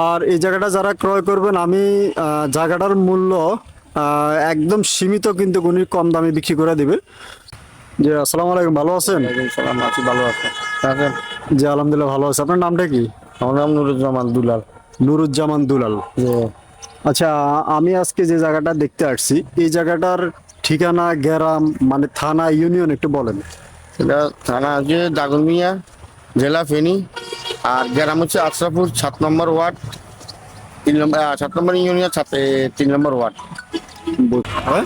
আর এই জায়গাটা যারা ক্রয় করবেন, আমি জায়গাটার মূল্য একদম সীমিত, কিন্তু উনি কম দামে বিক্রি করে দিবে। জি, আসসালামু আলাইকুম, ভালো আছেন? ওয়ালাইকুম সালাম, আছি ভালো আছেন? আছেন? জি, আলহামদুলিল্লাহ ভালো আছে। আপনার নামটা কি? আমার নাম নুরুজ্জামান দুলাল। নুরুজ্জামান দুলাল। যে আচ্ছা, আমি আজকে যে জায়গাটা দেখতে আসছি, এই জায়গাটার ঠিকানা, গ্রাম, মানে থানা, ইউনিয়ন একটু বলেন। এটা থানা আছে দাগনমিয়া, জেলা ফেনী, আর গ্রাম হচ্ছে আশরাফপুর, 7 নম্বর ওয়ার্ড, 3 নম্বর 7 নম্বর ইউনিয়ন, 3 নম্বর ওয়ার্ড। হ্যাঁ,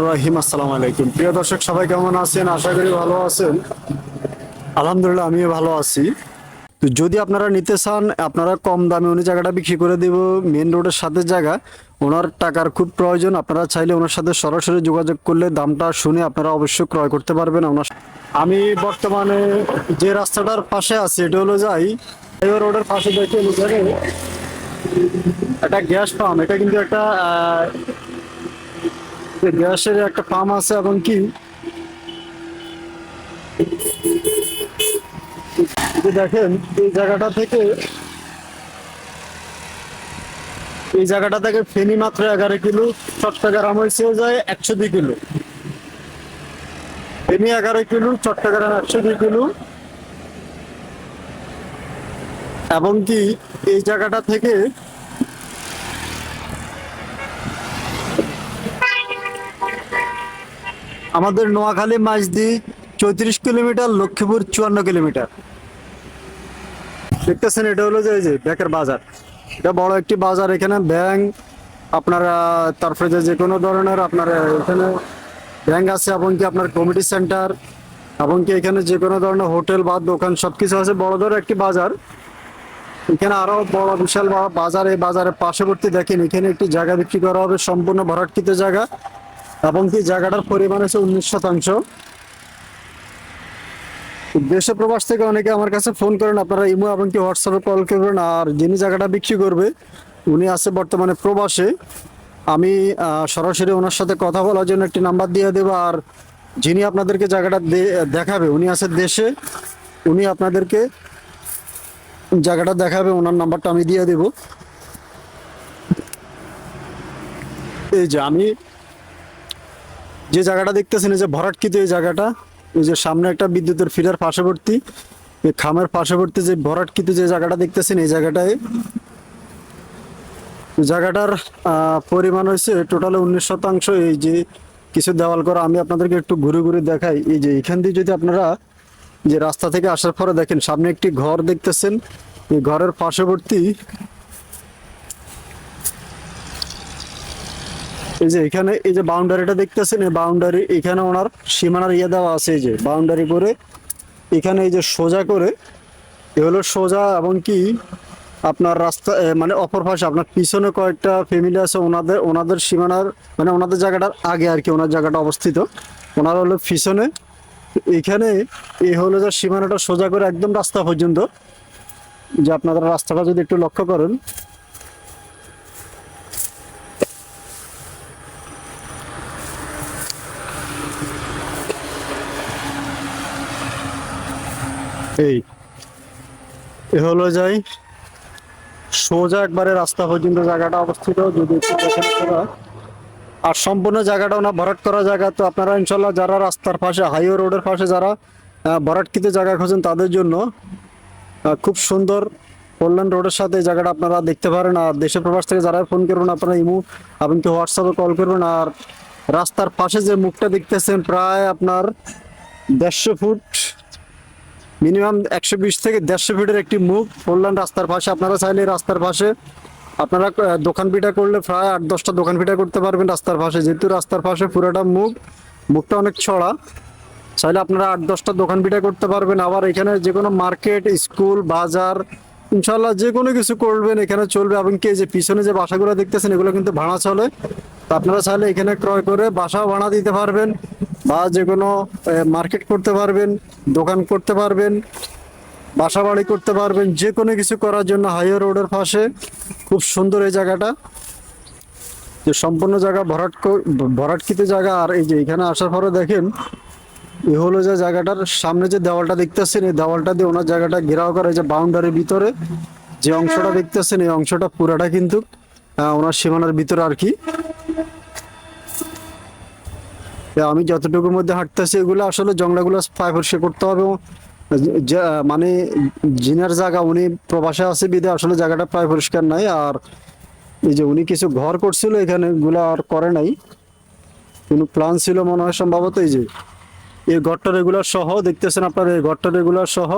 রহিম, আসসালামু আলাইকুম। প্রিয় দর্শক সবাই কেমন আছেন? আশা করি ভালো আছেন। আলহামদুলিল্লাহ আমিও ভালো আছি। তো যদি আপনারা নিতে চান, আপনারা কম দামে উনি জায়গাটা বিক্রি করে দিব, মেন রোডের সাথে জায়গা। ওনার টাকার খুব প্রয়োজন, আপনারা চাইলে ওনার সাথে সরাসরি যোগাযোগ করলে দামটা শুনে আপনারা অবশ্যই ক্রয় করতে পারবেন। আমি বর্তমানে যে রাস্তাটার পাশে আছি, এটা হলো যাই হাইওয়ে রোডের পাশে, দেখে একটা গ্যাস পাম্প। এটা কিন্তু একটা গ্যাসের একটা পাম্প আছে, এবং কি যে দেখেন এই জায়গাটা থেকে ফেনী মাত্র 11 কিলো, চট্টগ্রাম হয়েছে যায় 102 kilo. Feni 11 kilo, Chittagong 102 kilo. এবং কি এই জায়গাটা থেকে আমাদের নোয়াখালী মাঝদি 34 কিলোমিটার, লক্ষ্মীপুর 54 কিলোমিটার। দেখতেছেন, এটা হলো যে এই যে ব্যাকের বাজার। এটা বড় একটি বাজার। এখানে ব্যাংক, আপনারা তারপরে যে কোনো ধরনের আপনার এখানে ব্যাংক আছে, এবং কি আপনার কমিটি সেন্টার, এবং কি এখানে যে কোনো ধরনের হোটেল বা দোকান সবকিছু আছে। বড় ধরনের একটি বাজার। এখানে আরো বড় বিশাল বড় বাজার। এই বাজারের পার্শ্ববর্তী দেখেন, এখানে একটি জায়গা বিক্রি করা হবে, সম্পূর্ণ ভরাটকৃত জায়গা, এবং কি জায়গাটার পরিমাণ হচ্ছে 19 শতাংশ। দেশে প্রবাস থেকে অনেকে আমার কাছে ফোন করেন, আপনারা ইমো এবং কি হোয়াটসঅ্যাপে কল করবেন। আর যিনি জায়গাটা বিক্রি করবে, উনি আছে বর্তমানে প্রবাসে। আমি সরাসরি ওনার সাথে কথা বলার জন্য একটি নাম্বার দিয়ে দেবো। আর যিনি আপনাদেরকে জায়গাটা দেখাবে, উনি আছে দেশে। উনি আপনাদেরকে জায়গাটা দেখাবে, ওনার নাম্বারটা আমি দিয়ে দেব। এই যে আমি যে জায়গাটা দেখতেছেন, এই যে ভরাটকৃত এই জায়গাটা, এই যে সামনে একটা বিদ্যুতের ফিডার পার্শ্ববর্তী, এই খামের পার্শ্ববর্তী যে ভরাটকৃত যে জায়গাটা দেখতেছেন, এই জায়গাটার পরিমাণ হয়েছে টোটালে 19 শতাংশ। এই যে কিছু দেওয়াল করা, আমি আপনাদেরকে একটু ঘুরে ঘুরে দেখাই। এই যে এখান দিয়ে যদি আপনারা যে রাস্তা থেকে আসার পরে দেখেন, সামনে একটি ঘর দেখতেছেন। এই ঘরের পার্শ্ববর্তী এই যে এখানে এই যে বাউন্ডারিটা দেখতেছেন, এই বাউন্ডারি এখানে ওনার সীমানার দেওয়া আছে। এই যে বাউন্ডারি করে এখানে এই যে সোজা করে, এ হলো সোজা। এবং কি আপনার রাস্তা মানে অপর পাশে আপনার পিছনে কয়েকটা ফ্যামিলি আছে, ওনাদের ওনাদের সীমানার মানে ওনাদের জায়গাটার আগে আর কি ওনার জায়গাটা অবস্থিত। ওনার হলো পিছনে। এখানে এই হলো যে সীমানাটা সোজা করে একদম রাস্তা পর্যন্ত। যে আপনাদের রাস্তাটা যদি একটু লক্ষ্য করেন, এই এ হলো যাই সোজা একবারে রাস্তা পর্যন্ত জায়গাটা অবস্থিত। যদি একটু দেখেন আপনারা, আর সম্পূর্ণ জায়গাটা ওনা ভরাট করা জায়গা। তো আপনারা ইনশাল্লাহ যারা রাস্তার পাশে, হাইওয়ে রোডের পাশে যারা ভরাটকৃত জায়গা খোঁজেন, তাদের জন্য খুব সুন্দর কল্যাণ রোডের সাথে এই জায়গাটা আপনারা দেখতে পারেন। আর দেশে প্রবাস থেকে যারা ফোন করবেন, আপনারা ইমো এমনকি হোয়াটসঅ্যাপে কল করবেন। আর রাস্তার পাশে যে মুখটা দেখতেছেন, প্রায় আপনার 150 ফুট, মিনিমাম 120 থেকে 150 ফিটের একটি মুখ কল্যাণ রাস্তার পাশে। আপনারা চাইলে রাস্তার পাশে আপনারা দোকান পিঠা করলে প্রায় 8-10টা দোকান পিঠা করতে পারবেন রাস্তার পাশে। যেহেতু রাস্তার পাশে পুরোটা মুখটা অনেক ছড়া, চাইলে আপনারা 8-10টা দোকান পিঠা করতে পারবেন। আবার এখানে যে কোনো মার্কেট, স্কুল, বাজার, ইনশাল্লাহ যে কোনো কিছু করবেন এখানে চলবে। এবং কি যে পিছনে যে বাসাগুলো দেখতেছেন, এগুলো কিন্তু ভাড়া চলে। তো আপনারা চাইলে এখানে ক্রয় করে বাসাও ভাড়া দিতে পারবেন, বা যে কোনো মার্কেট করতে পারবেন, দোকান করতে পারবেন, বাসা বাড়ি করতে পারবেন। যে কোনো কিছু করার জন্য হাইওয়ে রোডের পাশে খুব সুন্দর এই জায়গাটা, যে সম্পূর্ণ জায়গা ভরাটকৃত জায়গা। আর এই যে এখানে আসার পরে দেখেন, এ হলো যে জায়গাটার সামনে যে দেওয়ালটা দেখতেছেন, এই দেওয়ালটা দিয়ে ওনার জায়গাটা ঘেরাও করা, এই যে বাউন্ডারির ভিতরে যে অংশটা দেখতেছেন এই অংশটা পুরাটা কিন্তু ওনার সীমানার ভিতরে আর কি। আমি যতটুকুর মধ্যে হাঁটতেছি এগুলো আসলে জংলাগুলো পরিষ্কার করতে হবে। মানে জিনার জায়গা, উনি প্রবাসে আছে বিদে আসলে জায়গাটা প্রায় পরিষ্কার নাই। আর এই যে উনি কিছু ঘর করছিল এখানে, এগুলো আর করে নাই, কোনো প্ল্যান ছিল মনে হয় সম্ভবত। এই যে এই ঘরটা রেগুলার সহ দেখতেছেন আপনার, এই ঘরটা রেগুলার সহ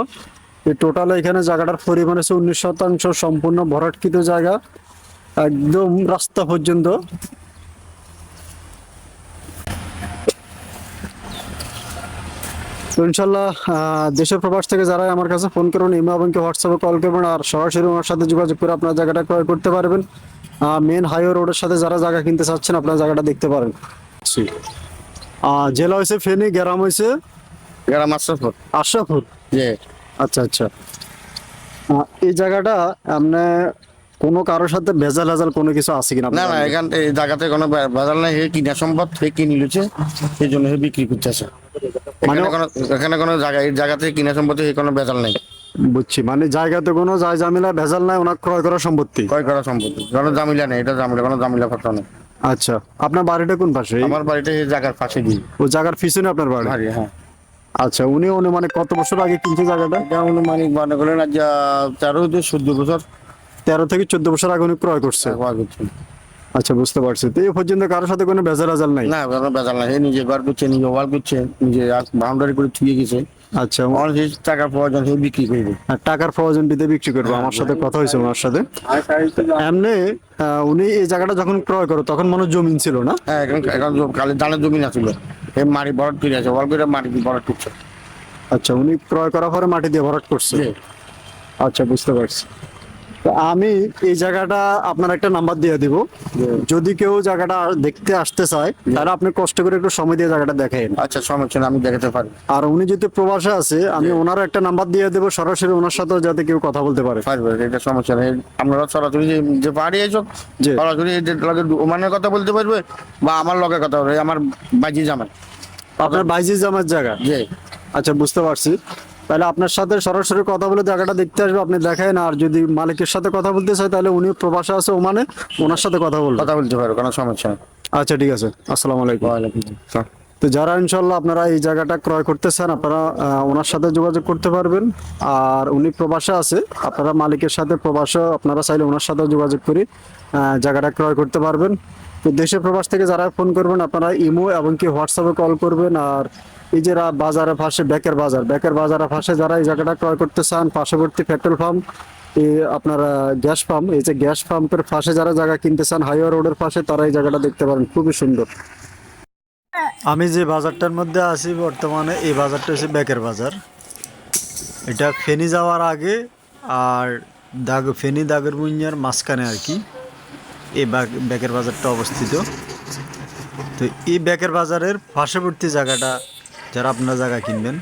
এই টোটাল এখানে জায়গাটার পরিমাণ আছে 19% সম্পূর্ণ ভরাটকৃত জায়গা একদম রাস্তা পর্যন্ত। তো ইনশাল্লাহ দেশের প্রবাস থেকে যারা আমার কাছে ফোন করবেন, ইমো এবং হোয়াটসঅ্যাপে কল করবেন আর সরাসরি ওনার সাথে যোগাযোগ করে আপনার জায়গাটা ক্রয় করতে পারবেন। মেন হাইওয়ে রোডের সাথে যারা জায়গা কিনতে চাচ্ছেন আপনার জায়গাটা দেখতে পারেন। জেলা হয়েছে ফেনী, গ্রাম হয়েছে গ্রাম আশরাফপুর। আশরাফপুর। যে আচ্ছা আচ্ছা। এই জায়গাটা আপনি কোনো কারোর সাথে ভেজাল হাজাল কোনো কিছু আছে কিনা? না না, এখান এই জায়গাতে কোনো বাজার নাই, হে কিনা সম্পদ, হে কিনে নিয়েছে, এই জন্য হে বিক্রি করতেছে। মানে এখানে কোনো জায়গা, এই জায়গাতে কিনা সম্পত্তি হে কোনো বেজাল নাই। বুঝছি, মানে জায়গাতে কোনো যায় জামিলা ভেজাল নাই, ওনার ক্রয় করা সম্পত্তি, ক্রয় করা সম্পত্তি, কোনো জামিলা নেই, এটা জামিলা, কোনো জামিলা ফাটা নেই। আচ্ছা, আপনার বাড়িটা কোন পাশে? আমার বাড়িটা এই জায়গার পাশে দিই। ও জায়গার পিছনে আপনার বাড়ি? বাড়ি, হ্যাঁ। আচ্ছা, উনি মানে কত বছর আগে কিনছে জায়গাটা? এটা অনুমানিক মনে করেন আজ 13-14 বছর 13 থেকে 14 বছর আগে উনি ক্রয় করছে। হওয়া গেছে। আচ্ছা, বুঝতে পারছি। তো এই পর্যন্ত কারোর সাথে কোনো ভেজাল হাজাল নাই? না, কোনো বেজাল নাই, হে নিজে ঘর করছে, নিজে ওয়াল করছে, নিজে বাউন্ডারি করে ছুঁয়ে গেছে। আচ্ছা, আমার যে টাকার প্রয়োজন হে বিক্রি করবে। আর টাকার প্রয়োজন দিতে বিক্রি করবো, আমার সাথে কথা হয়েছে ওনার সাথে। এমনি উনি এই জায়গাটা যখন ক্রয় করো তখন মনে হয় জমিন ছিল না? হ্যাঁ, এখন এখন খালি ধানের জমি না ছিল, হে মাটি ভরাট করে আছে, ওয়াল করে মাটি ভরাট করছে। আচ্ছা, উনি ক্রয় করার পরে মাটি দিয়ে ভরাট করছে। জি। আচ্ছা, বুঝতে পারছি। তো আমি এই জায়গাটা আপনার একটা নাম্বার দিয়ে দিব, যদি কেউ জায়গাটা দেখতে আসতে চায় তাহলে আপনি কষ্ট করে একটু সময় দিয়ে জায়গাটা দেখেন। আচ্ছা, সমস্যা নেই, আমি দেখাতে পারি। আর উনি যদি প্রবাসে আছে আমি ওনারও একটা নাম্বার দিয়ে দেবো, সরাসরি ওনার সাথেও যাতে কেউ কথা বলতে পারে। পারবে, এটা সমস্যা নেই। আপনারা সরাসরি যে পাহাড়ি এসব জি। সরাসরি এদের লগে ওমানের কথা বলতে পারবে, বা আমার লগে কথা বলবে, আমার বাজি জামাই। আপনার বাইজির জামার জায়গা? জি। আচ্ছা, বুঝতে পারছি। তাহলে আপনার সাথে সরাসরি কথা বলে জায়গাটা দেখতে আসবে, আপনি দেখায়। আর যদি মালিকের সাথে কথা বলতে চায় তাহলে উনি প্রবাসে আছে ওমানে, ওনার সাথে কথা বলবে। কথা বলতে পারবে, কোনো সমস্যা নেই। আচ্ছা, ঠিক আছে। আসসালামু আলাইকুম। ওয়ালাইকুম আসসালাম। তো যারা ইনশাল্লাহ আপনারা এই জায়গাটা ক্রয় করতে চান আপনারা ওনার সাথে যোগাযোগ করতে পারবেন। আর উনি প্রবাসে আছে, আপনারা মালিকের সাথে প্রবাসে আপনারা চাইলে ওনার সাথে যোগাযোগ করে জায়গাটা ক্রয় করতে পারবেন। তো দেশে প্রবাস থেকে যারা ফোন করবেন আপনারা ইমো এবং কি হোয়াটসঅ্যাপে কল করবেন। আর এই যে বাজারের পাশে বেকের বাজারের পাশে যারা এই জায়গাটা ক্রয় করতে চান, পার্শ্ববর্তী পেট্রোল পাম্প, এই আপনার গ্যাস পাম্প, এই যে গ্যাস পাম্পের পাশে যারা জায়গা কিনতে চান হাইওয়ে রোডের পাশে, তারা এই জায়গাটা দেখতে পারেন, খুবই সুন্দর। আমি যে বাজারটার মধ্যে আছি বর্তমানে, এই বাজারটা হচ্ছে বেকের বাজার। এটা ফেনী যাওয়ার আগে আর ফেনী দাগরবুঞ্জার মাঝখানে আর কি এই বেকের বাজারটা অবস্থিত। তো এই বেকের বাজারের পার্শ্ববর্তী জায়গাটা যারা আপনারা জায়গা কিনবেন